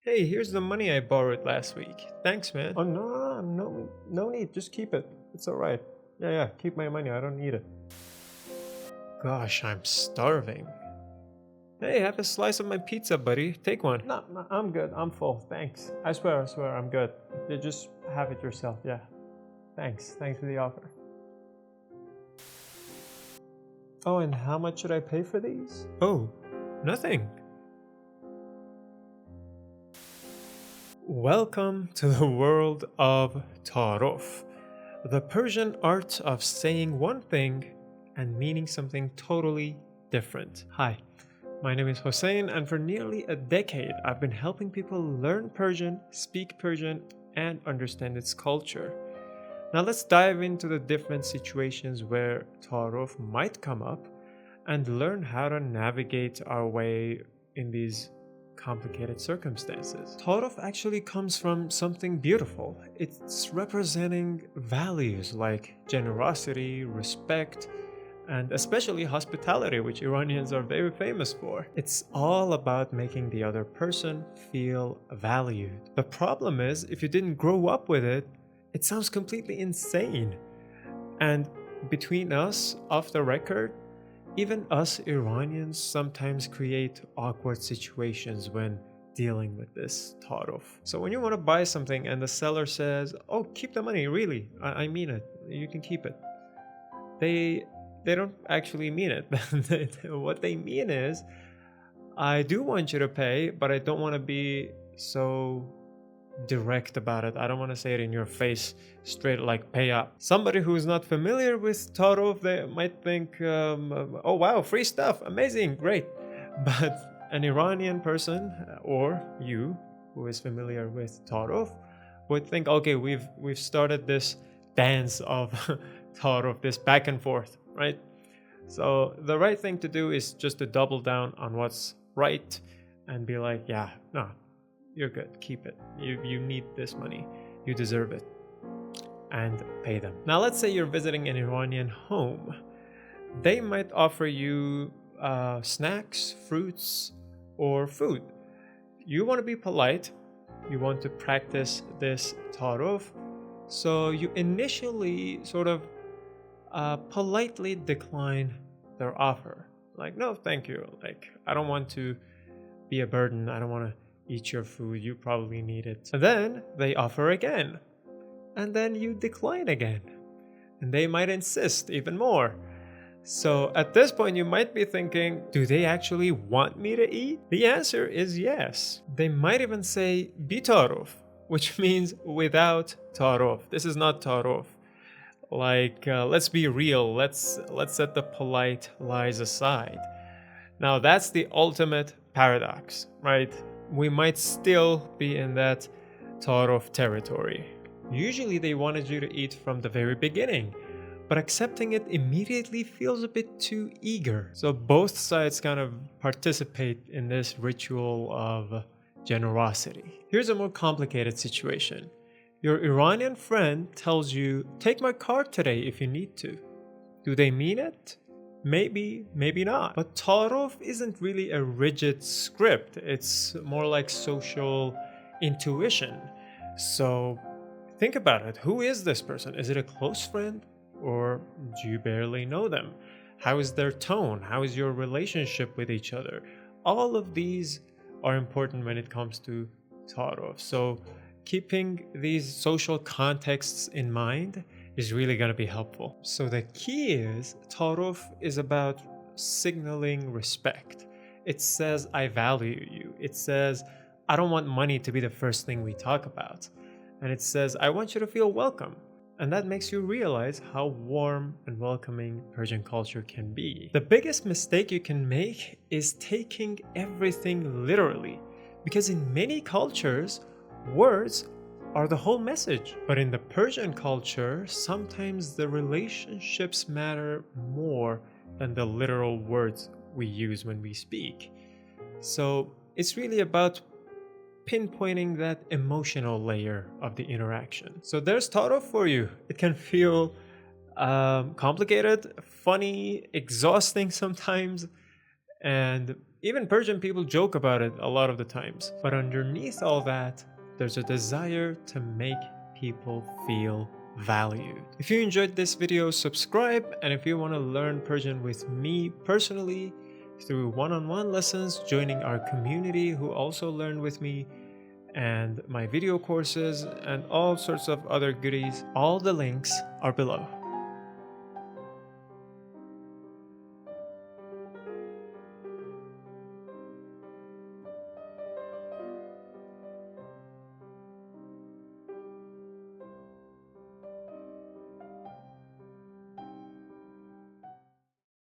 Hey, here's the money I borrowed last week. Thanks, man. Oh no need. Just keep it. It's all right. Yeah. Keep my money. I don't need it. Gosh, I'm starving. Hey, have a slice of my pizza, buddy. Take one. No, I'm good. I'm full. Thanks. I swear, I'm good. You just have it yourself. Yeah. Thanks for the offer. Oh, and how much should I pay for these? Oh, nothing. Welcome to the world of Taarof, the Persian art of saying one thing and meaning something totally different. Hi, my name is Hossein, and for nearly a decade, I've been helping people learn Persian, speak Persian, and understand its culture. Now, let's dive into the different situations where Taarof might come up and learn how to navigate our way in these complicated circumstances. Taarof actually comes from something beautiful. It's representing values like generosity, respect, and especially hospitality, which Iranians are very famous for. It's all about making the other person feel valued. The problem is, if you didn't grow up with it, it sounds completely insane. And between us, off the record, even us Iranians sometimes create awkward situations when dealing with this Taarof. So when you want to buy something and the seller says, "Oh, keep the money, really. I mean it. You can keep it." They don't actually mean it. What they mean is, "I do want you to pay, but I don't want to be so direct about it. I don't want to say it in your face straight, like pay up." Somebody who's not familiar with Taarof, they might think, "Oh wow, free stuff, amazing, great." But an Iranian person or you who is familiar with Taarof would think, "Okay, we've started this dance of Taarof, this back and forth, right?" So the right thing to do is just to double down on what's right and be like, "Yeah, no, you're good. Keep it. You need this money. You deserve it." And pay them. Now, let's say you're visiting an Iranian home. They might offer you snacks, fruits, or food. You want to be polite. You want to practice this Taarof. So you initially sort of politely decline their offer. Like, "No, thank you. Like, I don't want to be a burden. I don't want to eat your food. You probably need it." And then they offer again. And then you decline again. And they might insist even more. So at this point, you might be thinking, do they actually want me to eat? The answer is yes. They might even say bitarof, which means without tarof. This is not tarof. Like, let's be real. Let's set the polite lies aside. Now, that's the ultimate paradox, right? We might still be in that Taarof territory. Usually they wanted you to eat from the very beginning, but accepting it immediately feels a bit too eager. So both sides kind of participate in this ritual of generosity. Here's a more complicated situation. Your Iranian friend tells you, "Take my card today if you need to." Do they mean it? Maybe, maybe not. But Taarof isn't really a rigid script. It's more like social intuition. So think about it. Who is this person? Is it a close friend? Or do you barely know them? How is their tone? How is your relationship with each other? All of these are important when it comes to Taarof. So keeping these social contexts in mind is really going to be helpful. So the key is Taarof is about signaling respect. It says, "I value you." It says, "I don't want money to be the first thing we talk about." And it says, "I want you to feel welcome." And that makes you realize how warm and welcoming Persian culture can be. The biggest mistake you can make is taking everything literally, because in many cultures, words are the whole message. But in the Persian culture, sometimes the relationships matter more than the literal words we use when we speak. So it's really about pinpointing that emotional layer of the interaction. So there's Taarof for you. It can feel complicated, funny, exhausting sometimes, and Even Persian people joke about it a lot of the times. But underneath all that, there's a desire to make people feel valued. If you enjoyed this video, subscribe, and if you want to learn Persian with me personally through one-on-one lessons, joining our community who also learn with me, and my video courses and all sorts of other goodies, all the links are below.